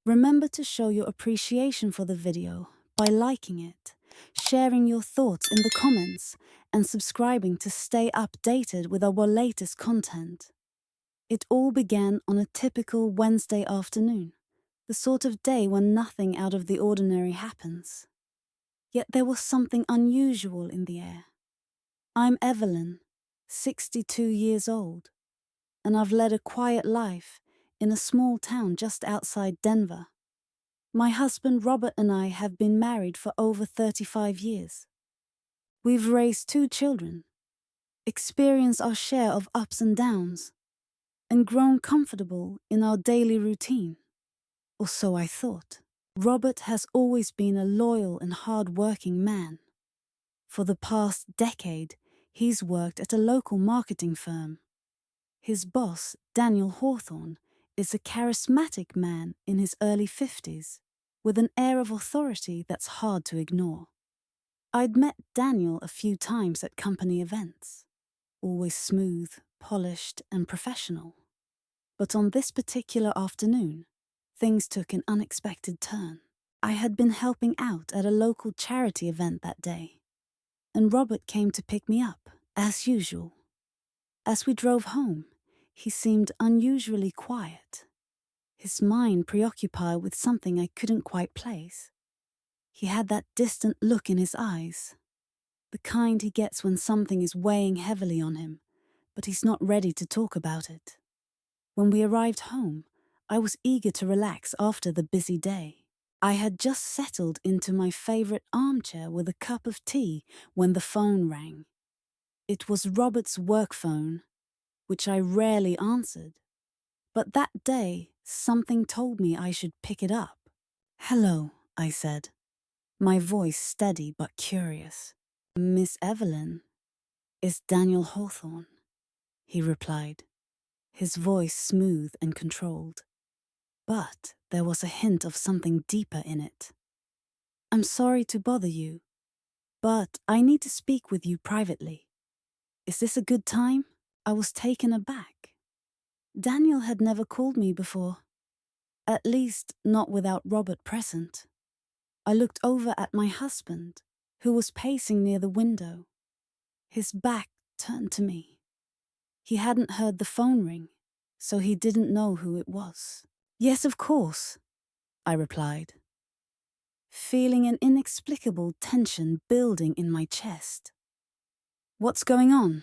Remember to show your appreciation for the video by liking it, sharing your thoughts in the comments, and subscribing to stay updated with our latest content. It all began on a typical Wednesday afternoon, the sort of day when nothing out of the ordinary happens. Yet there was something unusual in the air. I'm Evelyn, 62 years old, and I've led a quiet life in a small town just outside Denver. My husband Robert and I have been married for over 35 years. We've raised 2 children, experienced our share of ups and downs, and grown comfortable in our daily routine. Or so I thought. Robert has always been a loyal and hard-working man. For the past decade, he's worked at a local marketing firm. His boss, Daniel Hawthorne, is a charismatic man in his early 50s, with an air of authority that's hard to ignore. I'd met Daniel a few times at company events, always smooth, polished, and professional. But on this particular afternoon, things took an unexpected turn. I had been helping out at a local charity event that day, and Robert came to pick me up, as usual. As we drove home, he seemed unusually quiet, his mind preoccupied with something I couldn't quite place. He had that distant look in his eyes, the kind he gets when something is weighing heavily on him, but he's not ready to talk about it. When we arrived home, I was eager to relax after the busy day. I had just settled into my favorite armchair with a cup of tea when the phone rang. It was Robert's work phone, which I rarely answered. But that day, something told me I should pick it up. "Hello," I said, my voice steady but curious. "Miss Evelyn, it's Daniel Hawthorne," he replied, his voice smooth and controlled. But there was a hint of something deeper in it. "I'm sorry to bother you, but I need to speak with you privately. Is this a good time?" I was taken aback. Daniel had never called me before, at least not without Robert present. I looked over at my husband, who was pacing near the window, his back turned to me. He hadn't heard the phone ring, so he didn't know who it was. "Yes, of course," I replied, feeling an inexplicable tension building in my chest. "What's going on?"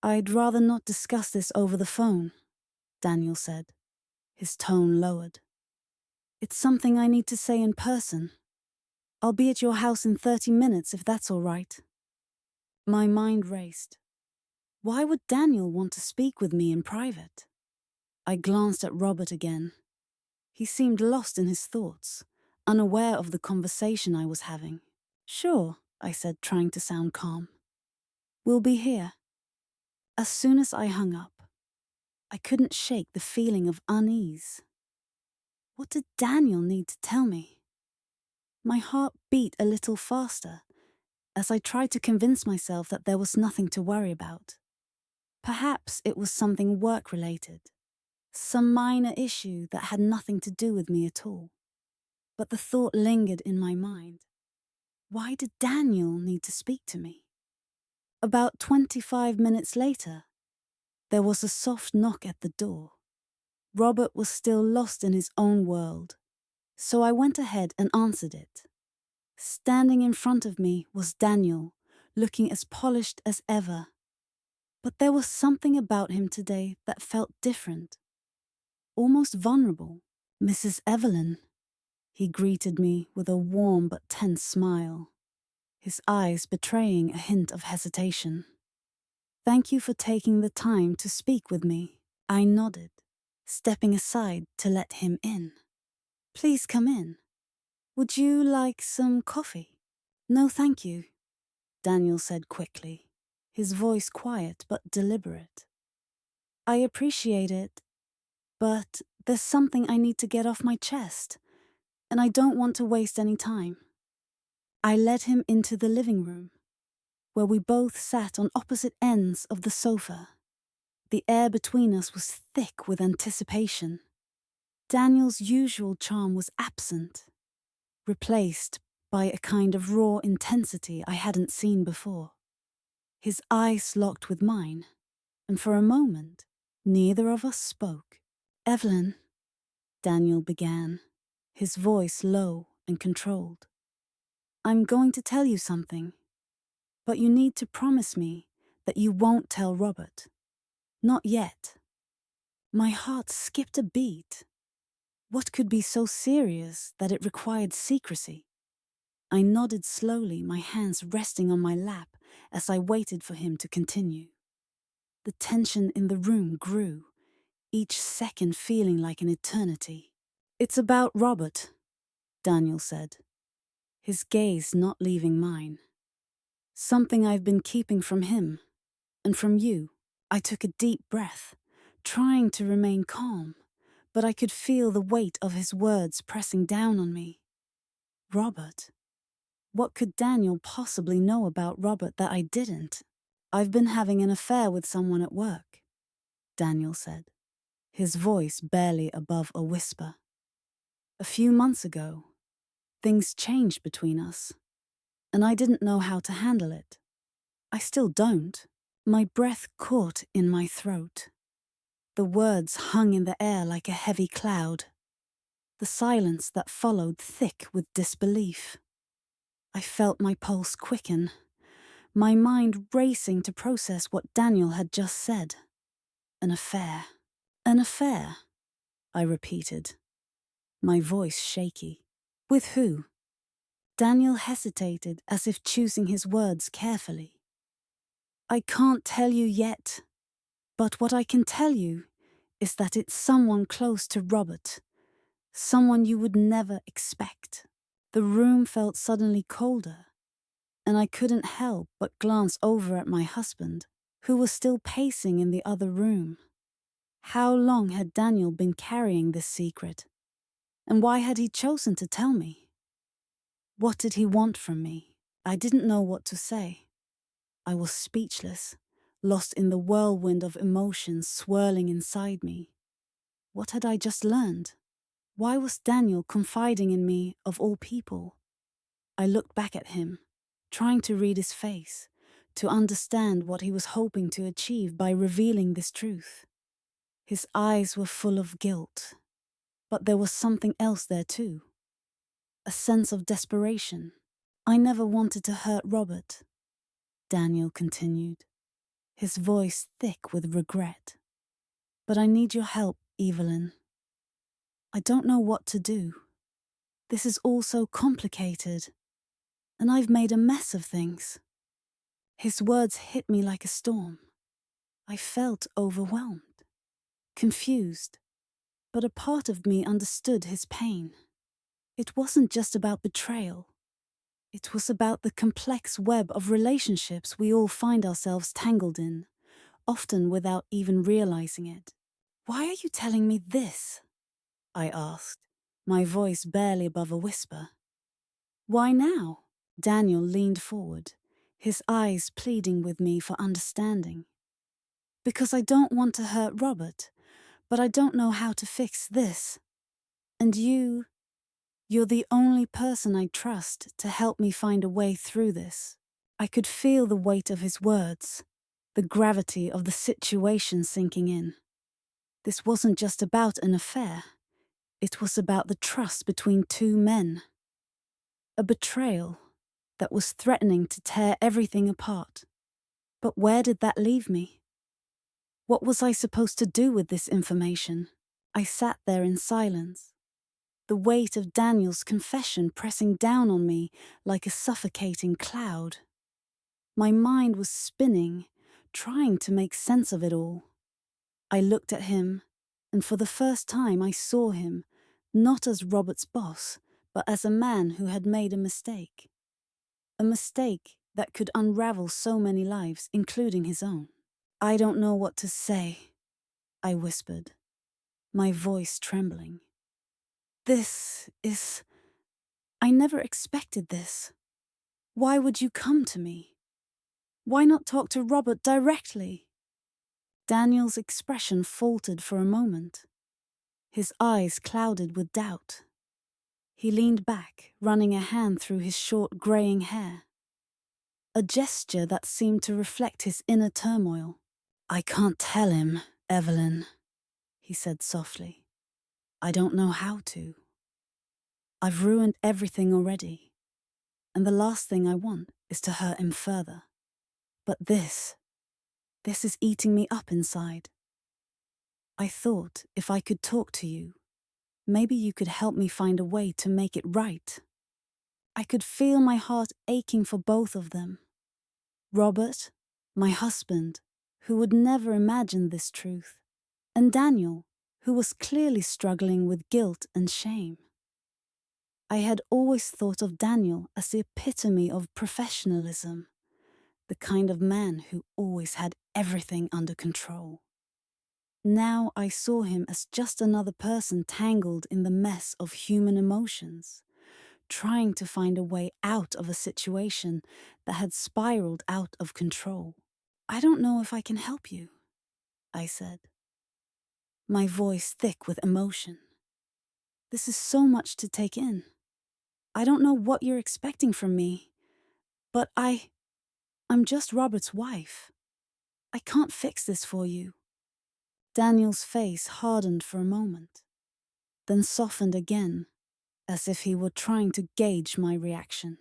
"I'd rather not discuss this over the phone," Daniel said, his tone lowered. "It's something I need to say in person. I'll be at your house in 30 minutes if that's all right." My mind raced. Why would Daniel want to speak with me in private? I glanced at Robert again. He seemed lost in his thoughts, unaware of the conversation I was having. "Sure," I said, trying to sound calm. "We'll be here." As soon as I hung up, I couldn't shake the feeling of unease. What did Daniel need to tell me? My heart beat a little faster as I tried to convince myself that there was nothing to worry about. Perhaps it was something work-related, some minor issue that had nothing to do with me at all. But the thought lingered in my mind. Why did Daniel need to speak to me? About 25 minutes later, there was a soft knock at the door. Robert was still lost in his own world, so I went ahead and answered it. Standing in front of me was Daniel, looking as polished as ever. But there was something about him today that felt different, almost vulnerable. "Mrs. Evelyn," he greeted me with a warm but tense smile, his eyes betraying a hint of hesitation. "Thank you for taking the time to speak with me." I nodded, stepping aside to let him in. "Please come in. Would you like some coffee?" "No, thank you," Daniel said quickly, his voice quiet but deliberate. "I appreciate it, but there's something I need to get off my chest, and I don't want to waste any time." I led him into the living room, where we both sat on opposite ends of the sofa. The air between us was thick with anticipation. Daniel's usual charm was absent, replaced by a kind of raw intensity I hadn't seen before. His eyes locked with mine, and for a moment, neither of us spoke. "Evelyn," Daniel began, his voice low and controlled. "I'm going to tell you something, but you need to promise me that you won't tell Robert. Not yet." My heart skipped a beat. What could be so serious that it required secrecy? I nodded slowly, my hands resting on my lap as I waited for him to continue. The tension in the room grew, each second feeling like an eternity. "It's about Robert," Daniel said, his gaze not leaving mine. "Something I've been keeping from him, and from you." I took a deep breath, trying to remain calm, but I could feel the weight of his words pressing down on me. Robert? What could Daniel possibly know about Robert that I didn't? "I've been having an affair with someone at work," Daniel said, his voice barely above a whisper. "A few months ago, things changed between us, and I didn't know how to handle it. I still don't." My breath caught in my throat. The words hung in the air like a heavy cloud. The silence that followed thick with disbelief. I felt my pulse quicken, my mind racing to process what Daniel had just said. An affair. An affair, I repeated, my voice shaky. "With who?" Daniel hesitated, as if choosing his words carefully. "I can't tell you yet, but what I can tell you is that it's someone close to Robert, someone you would never expect." The room felt suddenly colder, and I couldn't help but glance over at my husband, who was still pacing in the other room. How long had Daniel been carrying this secret? And why had he chosen to tell me? What did he want from me? I didn't know what to say. I was speechless, lost in the whirlwind of emotions swirling inside me. What had I just learned? Why was Daniel confiding in me of all people? I looked back at him, trying to read his face, to understand what he was hoping to achieve by revealing this truth. His eyes were full of guilt, but there was something else there too. A sense of desperation. "I never wanted to hurt Robert," Daniel continued, his voice thick with regret. "But I need your help, Evelyn. I don't know what to do. This is all so complicated, and I've made a mess of things." His words hit me like a storm. I felt overwhelmed, confused, but a part of me understood his pain. It wasn't just about betrayal. It was about the complex web of relationships we all find ourselves tangled in, often without even realizing it. "Why are you telling me this?" I asked, my voice barely above a whisper. "Why now?" Daniel leaned forward, his eyes pleading with me for understanding. "Because I don't want to hurt Robert, but I don't know how to fix this. And you're the only person I trust to help me find a way through this." I could feel the weight of his words, the gravity of the situation sinking in. This wasn't just about an affair. It was about the trust between two men. A betrayal that was threatening to tear everything apart. But where did that leave me? What was I supposed to do with this information? I sat there in silence, the weight of Daniel's confession pressing down on me like a suffocating cloud. My mind was spinning, trying to make sense of it all. I looked at him, and for the first time I saw him, not as Robert's boss, but as a man who had made a mistake. A mistake that could unravel so many lives, including his own. "I don't know what to say," I whispered, my voice trembling. I never expected this. Why would you come to me? Why not talk to Robert directly?" Daniel's expression faltered for a moment. His eyes clouded with doubt. He leaned back, running a hand through his short graying hair. A gesture that seemed to reflect his inner turmoil. "I can't tell him, Evelyn," he said softly. "I don't know how to. I've ruined everything already, and the last thing I want is to hurt him further. But this is eating me up inside. I thought if I could talk to you, maybe you could help me find a way to make it right." I could feel my heart aching for both of them. Robert, my husband, who would never imagine this truth, and Daniel, who was clearly struggling with guilt and shame. I had always thought of Daniel as the epitome of professionalism, the kind of man who always had everything under control. Now I saw him as just another person tangled in the mess of human emotions, trying to find a way out of a situation that had spiraled out of control. "I don't know if I can help you," I said, my voice thick with emotion. "This is so much to take in. I don't know what you're expecting from me, but I'm just Robert's wife. I can't fix this for you." Daniel's face hardened for a moment, then softened again, as if he were trying to gauge my reaction.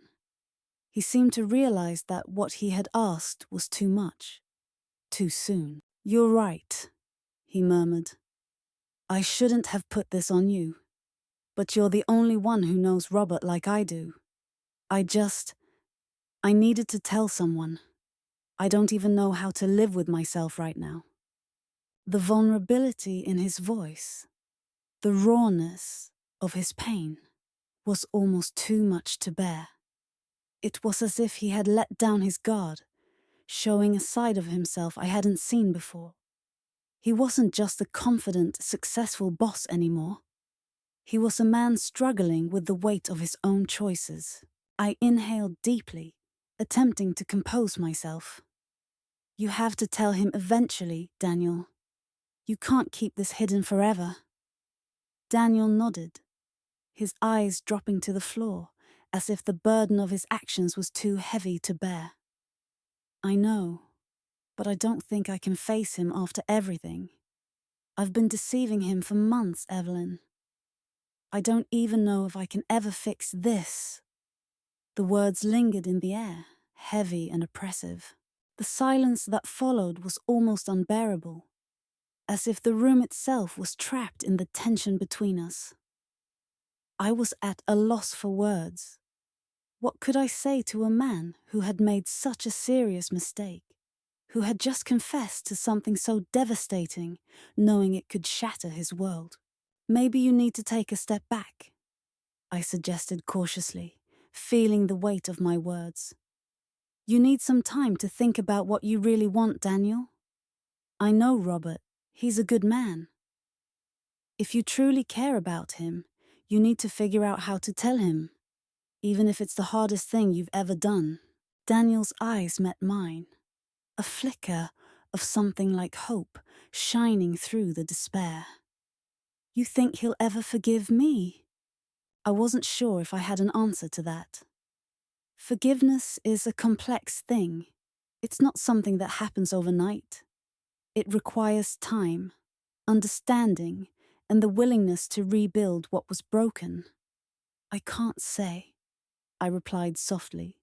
He seemed to realize that what he had asked was too much, too soon. "You're right," he murmured. "I shouldn't have put this on you, but you're the only one who knows Robert like I do. I needed to tell someone. I don't even know how to live with myself right now." The vulnerability in his voice, the rawness of his pain, was almost too much to bear. It was as if he had let down his guard, showing a side of himself I hadn't seen before. He wasn't just a confident, successful boss anymore. He was a man struggling with the weight of his own choices. I inhaled deeply, attempting to compose myself. "You have to tell him eventually, Daniel. You can't keep this hidden forever." Daniel nodded, his eyes dropping to the floor, as if the burden of his actions was too heavy to bear. "I know, but I don't think I can face him after everything. I've been deceiving him for months, Evelyn. I don't even know if I can ever fix this." The words lingered in the air, heavy and oppressive. The silence that followed was almost unbearable, as if the room itself was trapped in the tension between us. I was at a loss for words. What could I say to a man who had made such a serious mistake, who had just confessed to something so devastating, knowing it could shatter his world? "Maybe you need to take a step back," I suggested cautiously, feeling the weight of my words. "You need some time to think about what you really want, Daniel. I know Robert. He's a good man. If you truly care about him, you need to figure out how to tell him, even if it's the hardest thing you've ever done." Daniel's eyes met mine, a flicker of something like hope shining through the despair. "You think he'll ever forgive me?" I wasn't sure if I had an answer to that. Forgiveness is a complex thing. It's not something that happens overnight. It requires time, understanding, and the willingness to rebuild what was broken. "I can't say," I replied softly.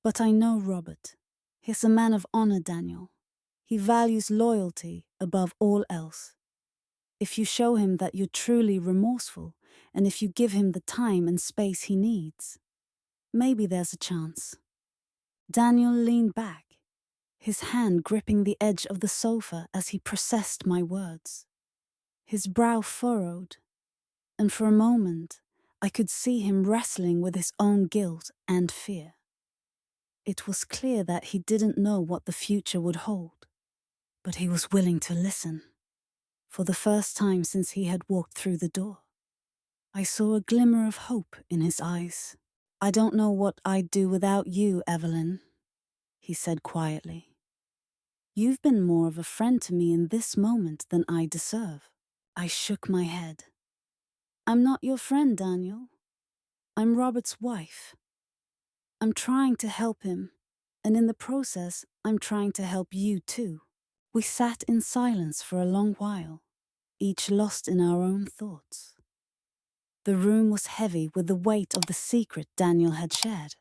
"But I know Robert. He's a man of honor, Daniel. He values loyalty above all else. If you show him that you're truly remorseful, and if you give him the time and space he needs, maybe there's a chance." Daniel leaned back, his hand gripping the edge of the sofa as he processed my words. His brow furrowed, and for a moment I could see him wrestling with his own guilt and fear. It was clear that he didn't know what the future would hold, but he was willing to listen. For the first time since he had walked through the door, I saw a glimmer of hope in his eyes. "I don't know what I'd do without you, Evelyn," he said quietly. "You've been more of a friend to me in this moment than I deserve." I shook my head. I'm not your friend, Daniel. I'm Robert's wife. I'm trying to help him, and in the process, I'm trying to help you too. We sat in silence for a long while, each lost in our own thoughts. The room was heavy with the weight of the secret Daniel had shared.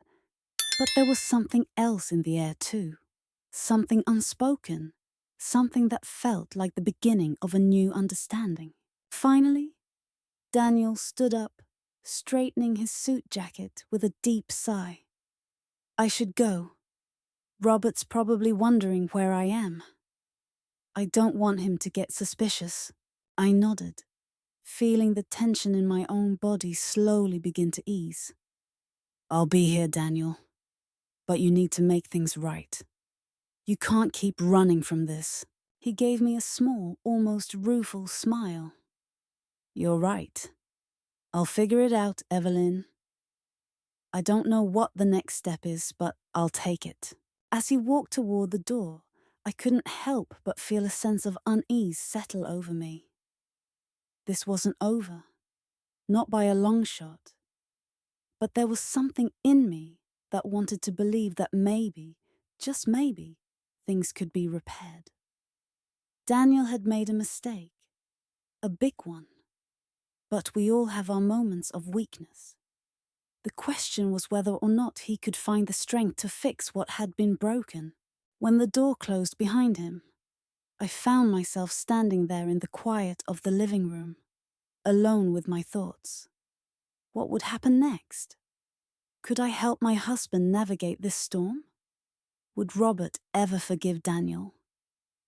But there was something else in the air too. Something unspoken. Something that felt like the beginning of a new understanding. Finally, Daniel stood up, straightening his suit jacket with a deep sigh. I should go. Robert's probably wondering where I am. I don't want him to get suspicious. I nodded, feeling the tension in my own body slowly begin to ease. I'll be here, Daniel. But you need to make things right. You can't keep running from this. He gave me a small, almost rueful smile. You're right. I'll figure it out, Evelyn. I don't know what the next step is, but I'll take it. As he walked toward the door, I couldn't help but feel a sense of unease settle over me. This wasn't over, not by a long shot. But there was something in me that wanted to believe that maybe, just maybe, things could be repaired. Daniel had made a mistake, a big one. But we all have our moments of weakness. The question was whether or not he could find the strength to fix what had been broken. When the door closed behind him, I found myself standing there in the quiet of the living room, alone with my thoughts. What would happen next? Could I help my husband navigate this storm? Would Robert ever forgive Daniel?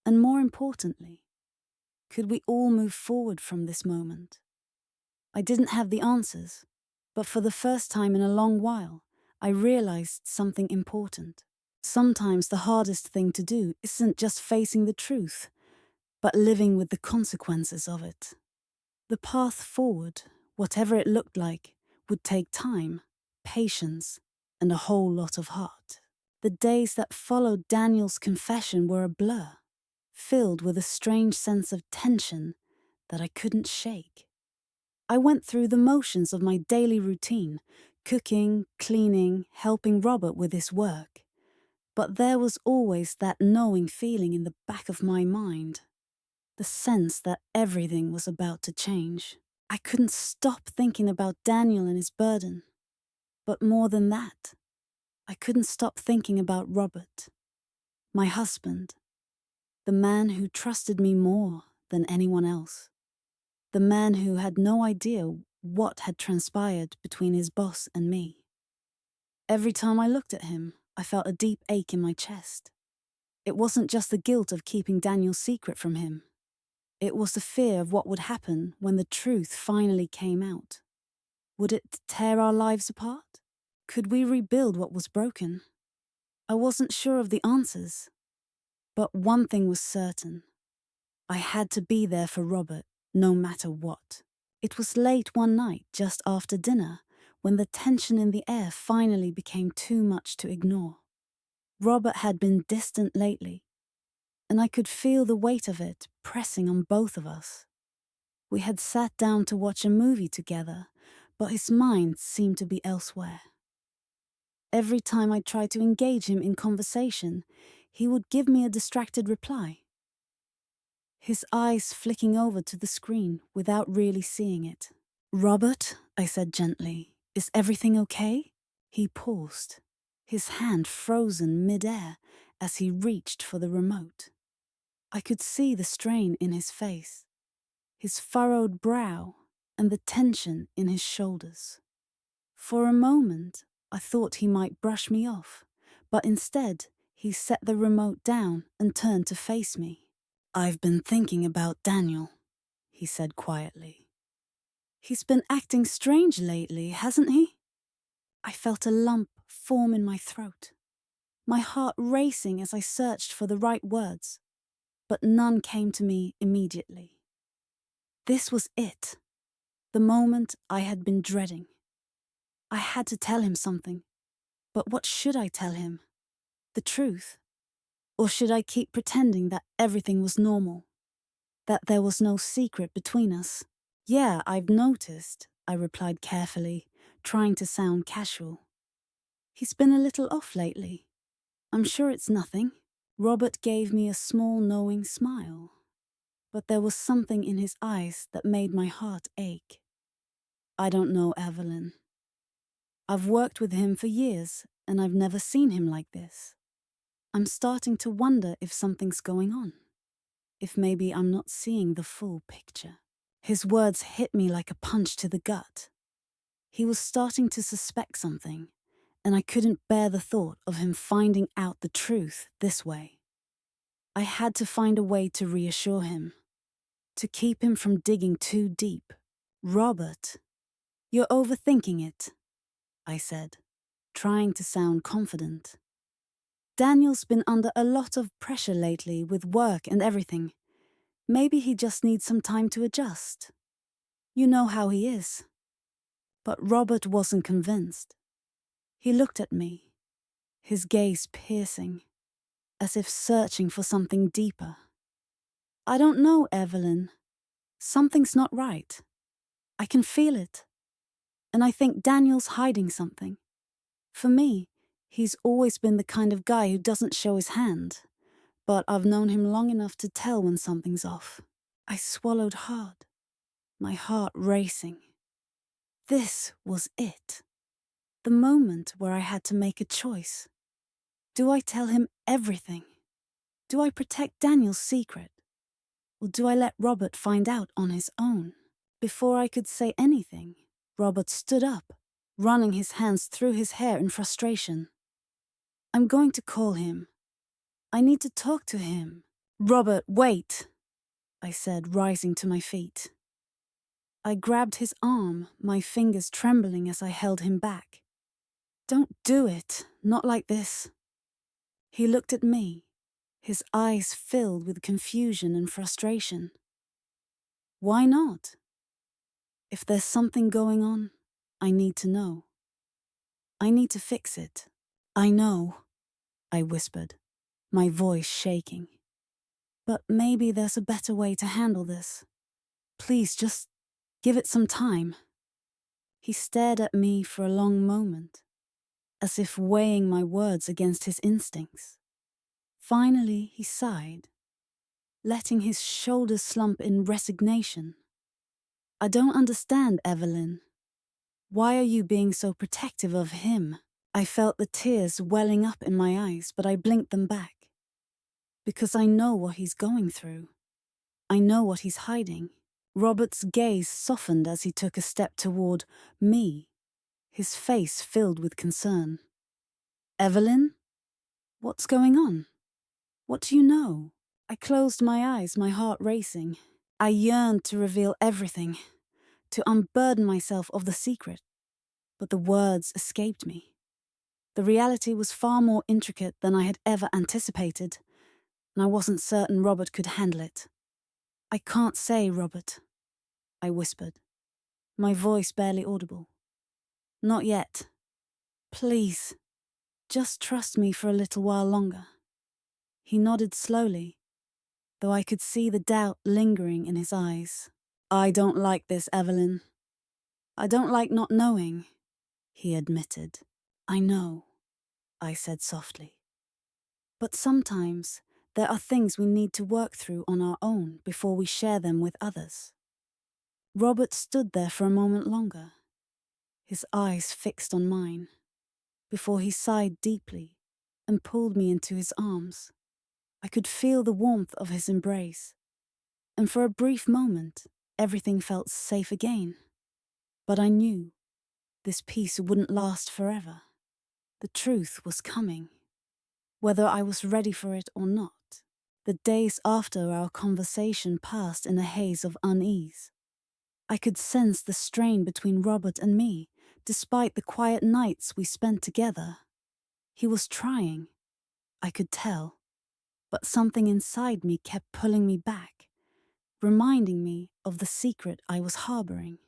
And more importantly, could we all move forward from this moment? I didn't have the answers, but for the first time in a long while, I realized something important. Sometimes the hardest thing to do isn't just facing the truth, but living with the consequences of it. The path forward, whatever it looked like, would take time, patience, and a whole lot of heart. The days that followed Daniel's confession were a blur, filled with a strange sense of tension that I couldn't shake. I went through the motions of my daily routine, cooking, cleaning, helping Robert with his work. But there was always that knowing feeling in the back of my mind, the sense that everything was about to change. I couldn't stop thinking about Daniel and his burden. But more than that, I couldn't stop thinking about Robert, my husband, the man who trusted me more than anyone else. The man who had no idea what had transpired between his boss and me. Every time I looked at him, I felt a deep ache in my chest. It wasn't just the guilt of keeping Daniel's secret from him. It was the fear of what would happen when the truth finally came out. Would it tear our lives apart? Could we rebuild what was broken? I wasn't sure of the answers. But one thing was certain. I had to be there for Robert, no matter what. It was late one night, just after dinner, when the tension in the air finally became too much to ignore. Robert had been distant lately, and I could feel the weight of it pressing on both of us. We had sat down to watch a movie together, but his mind seemed to be elsewhere. Every time I tried to engage him in conversation, he would give me a distracted reply. His eyes flicking over to the screen without really seeing it. Robert, I said gently, is everything okay? He paused, his hand frozen mid-air as he reached for the remote. I could see the strain in his face, his furrowed brow, and the tension in his shoulders. For a moment, I thought he might brush me off, but instead, he set the remote down and turned to face me. I've been thinking about Daniel, he said quietly. He's been acting strange lately, hasn't he? I felt a lump form in my throat, my heart racing as I searched for the right words, but none came to me immediately. This was it, the moment I had been dreading. I had to tell him something, but what should I tell him? The truth? Or should I keep pretending that everything was normal? That there was no secret between us? Yeah, I've noticed, I replied carefully, trying to sound casual. He's been a little off lately. I'm sure it's nothing. Robert gave me a small knowing smile, but there was something in his eyes that made my heart ache. I don't know, Evelyn. I've worked with him for years, and I've never seen him like this. I'm starting to wonder if something's going on, if maybe I'm not seeing the full picture. His words hit me like a punch to the gut. He was starting to suspect something, and I couldn't bear the thought of him finding out the truth this way. I had to find a way to reassure him, to keep him from digging too deep. Robert, you're overthinking it, I said, trying to sound confident. Daniel's been under a lot of pressure lately with work and everything. Maybe he just needs some time to adjust. You know how he is. But Robert wasn't convinced. He looked at me, his gaze piercing, as if searching for something deeper. I don't know, Evelyn. Something's not right. I can feel it. And I think Daniel's hiding something. For me, he's always been the kind of guy who doesn't show his hand, but I've known him long enough to tell when something's off. I swallowed hard, my heart racing. This was it. The moment where I had to make a choice. Do I tell him everything? Do I protect Daniel's secret? Or do I let Robert find out on his own? Before I could say anything, Robert stood up, running his hands through his hair in frustration. I'm going to call him. I need to talk to him. Robert, wait, I said, rising to my feet. I grabbed his arm, my fingers trembling as I held him back. Don't do it, not like this. He looked at me, his eyes filled with confusion and frustration. Why not? If there's something going on, I need to know. I need to fix it. I know, I whispered, my voice shaking. But maybe there's a better way to handle this. Please, just give it some time. He stared at me for a long moment, as if weighing my words against his instincts. Finally, he sighed, letting his shoulders slump in resignation. I don't understand, Evelyn. Why are you being so protective of him? I felt the tears welling up in my eyes, but I blinked them back. Because I know what he's going through. I know what he's hiding. Robert's gaze softened as he took a step toward me, his face filled with concern. Evelyn? What's going on? What do you know? I closed my eyes, my heart racing. I yearned to reveal everything, to unburden myself of the secret. But the words escaped me. The reality was far more intricate than I had ever anticipated, and I wasn't certain Robert could handle it. I can't say, Robert, I whispered, my voice barely audible. Not yet. Please, just trust me for a little while longer. He nodded slowly, though I could see the doubt lingering in his eyes. I don't like this, Evelyn. I don't like not knowing, he admitted. I know, I said softly. But sometimes there are things we need to work through on our own before we share them with others. Robert stood there for a moment longer, his eyes fixed on mine, before he sighed deeply and pulled me into his arms. I could feel the warmth of his embrace, and for a brief moment, everything felt safe again. But I knew this peace wouldn't last forever. The truth was coming, whether I was ready for it or not. The days after our conversation passed in a haze of unease. I could sense the strain between Robert and me, despite the quiet nights we spent together. He was trying, I could tell, but something inside me kept pulling me back, reminding me of the secret I was harboring.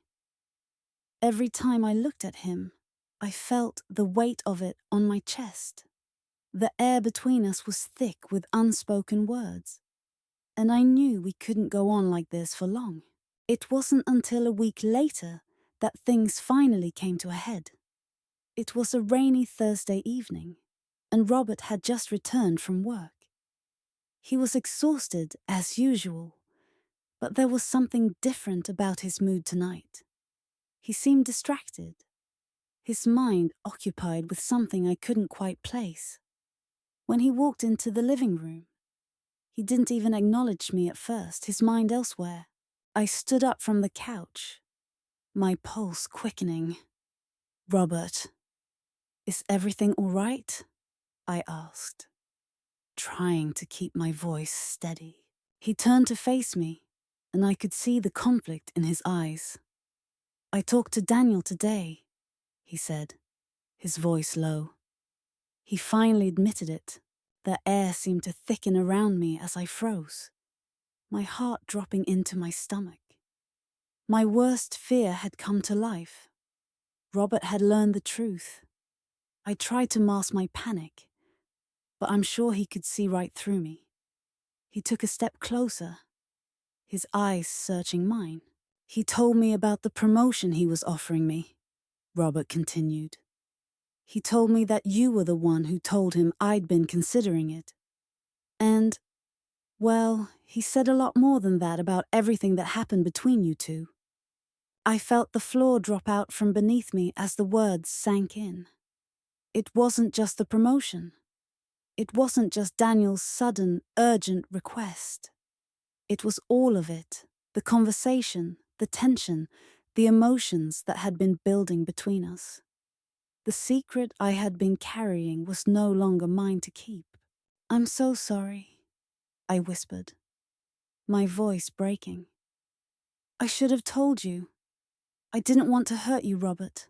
Every time I looked at him, I felt the weight of it on my chest. The air between us was thick with unspoken words, and I knew we couldn't go on like this for long. It wasn't until a week later that things finally came to a head. It was a rainy Thursday evening, and Robert had just returned from work. He was exhausted as usual, but there was something different about his mood tonight. He seemed distracted, his mind occupied with something I couldn't quite place. When he walked into the living room, he didn't even acknowledge me at first, his mind elsewhere. I stood up from the couch, my pulse quickening. "Robert, is everything all right?" I asked, trying to keep my voice steady. He turned to face me, and I could see the conflict in his eyes. "I talked to Daniel today," he said, his voice low. He finally admitted it. The air seemed to thicken around me as I froze, my heart dropping into my stomach. My worst fear had come to life. Robert had learned the truth. I tried to mask my panic, but I'm sure he could see right through me. He took a step closer, his eyes searching mine. "He told me about the promotion he was offering me," Robert continued. "He told me that you were the one who told him I'd been considering it. And, well, he said a lot more than that about everything that happened between you two." I felt the floor drop out from beneath me as the words sank in. It wasn't just the promotion. It wasn't just Daniel's sudden, urgent request. It was all of it. The conversation, the tension, the emotions that had been building between us. The secret I had been carrying was no longer mine to keep. "I'm so sorry," I whispered, my voice breaking. "I should have told you. I didn't want to hurt you, Robert.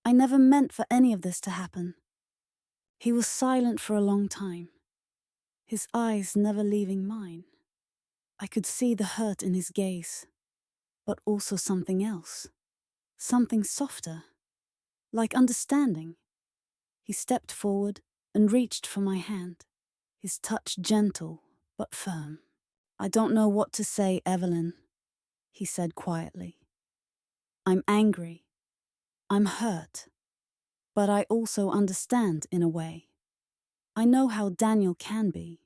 I never meant for any of this to happen." He was silent for a long time, his eyes never leaving mine. I could see the hurt in his gaze, but also something else. Something softer, like understanding. He stepped forward and reached for my hand, his touch gentle but firm. "I don't know what to say, Evelyn," he said quietly. "I'm angry. I'm hurt. But I also understand in a way. I know how Daniel can be.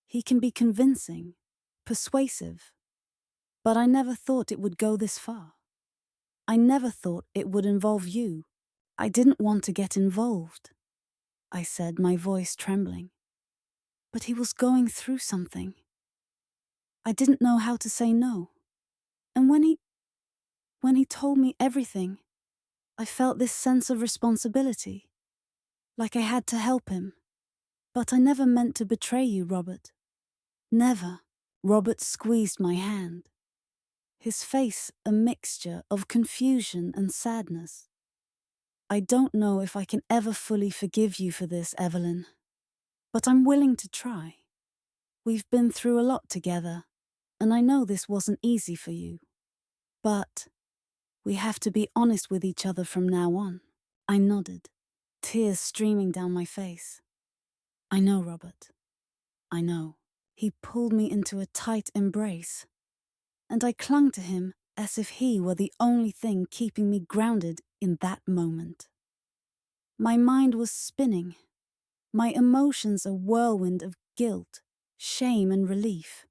He can be convincing, persuasive. But I never thought it would go this far. I never thought it would involve you. I didn't want to get involved," I said, my voice trembling. But he was going through something. I didn't know how to say no. And when he told me everything, I felt this sense of responsibility, like I had to help him. "But I never meant to betray you, Robert. Never." Robert squeezed my hand, his face a mixture of confusion and sadness. "I don't know if I can ever fully forgive you for this, Evelyn, but I'm willing to try. We've been through a lot together, and I know this wasn't easy for you. But we have to be honest with each other from now on." I nodded, tears streaming down my face. "I know, Robert. I know." He pulled me into a tight embrace, and I clung to him as if he were the only thing keeping me grounded in that moment. My mind was spinning, my emotions a whirlwind of guilt, shame, and relief.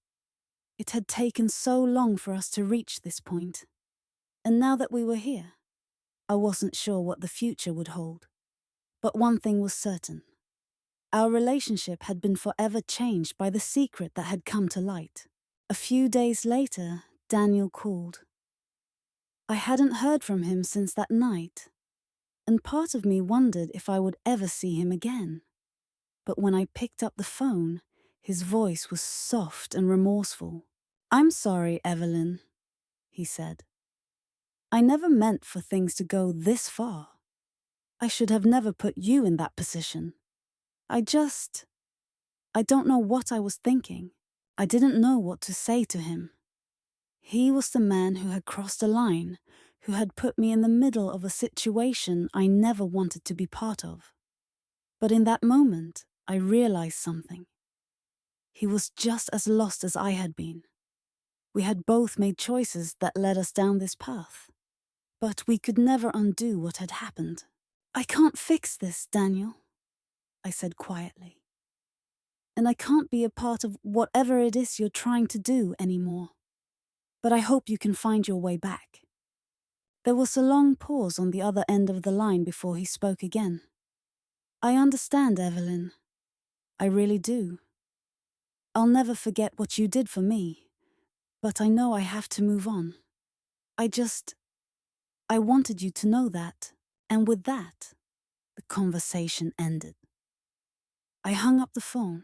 It had taken so long for us to reach this point, and now that we were here, I wasn't sure what the future would hold. But one thing was certain. Our relationship had been forever changed by the secret that had come to light. A few days later, Daniel called. I hadn't heard from him since that night, and part of me wondered if I would ever see him again. But when I picked up the phone, his voice was soft and remorseful. "I'm sorry, Evelyn," he said. "I never meant for things to go this far. I should have never put you in that position. I don't know what I was thinking. I didn't know what to say to him. He was the man who had crossed a line, who had put me in the middle of a situation I never wanted to be part of. But in that moment, I realized something. He was just as lost as I had been. We had both made choices that led us down this path. But we could never undo what had happened. "I can't fix this, Daniel," I said quietly. "And I can't be a part of whatever it is you're trying to do anymore. But I hope you can find your way back." There was a long pause on the other end of the line before he spoke again. "I understand, Evelyn. I really do. I'll never forget what you did for me, but I know I have to move on. I wanted you to know that." And with that, the conversation ended. I hung up the phone,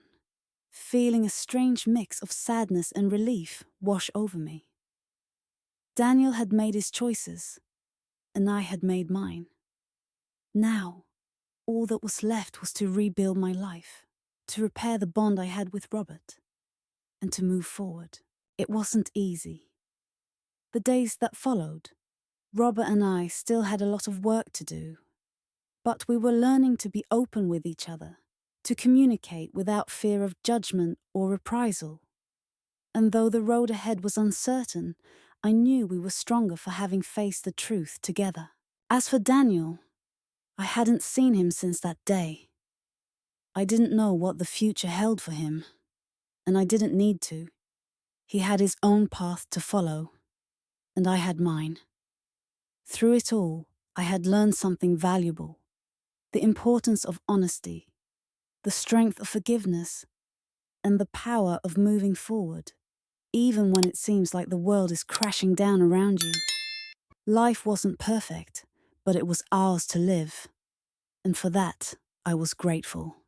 feeling a strange mix of sadness and relief wash over me. Daniel had made his choices, and I had made mine. Now, all that was left was to rebuild my life, to repair the bond I had with Robert, and to move forward. It wasn't easy. The days that followed, Robert and I still had a lot of work to do, but we were learning to be open with each other, to communicate without fear of judgment or reprisal. And though the road ahead was uncertain, I knew we were stronger for having faced the truth together. As for Daniel, I hadn't seen him since that day. I didn't know what the future held for him, and I didn't need to. He had his own path to follow, and I had mine. Through it all, I had learned something valuable: the importance of honesty, the strength of forgiveness, and the power of moving forward, even when it seems like the world is crashing down around you. Life wasn't perfect, but it was ours to live, and for that, I was grateful.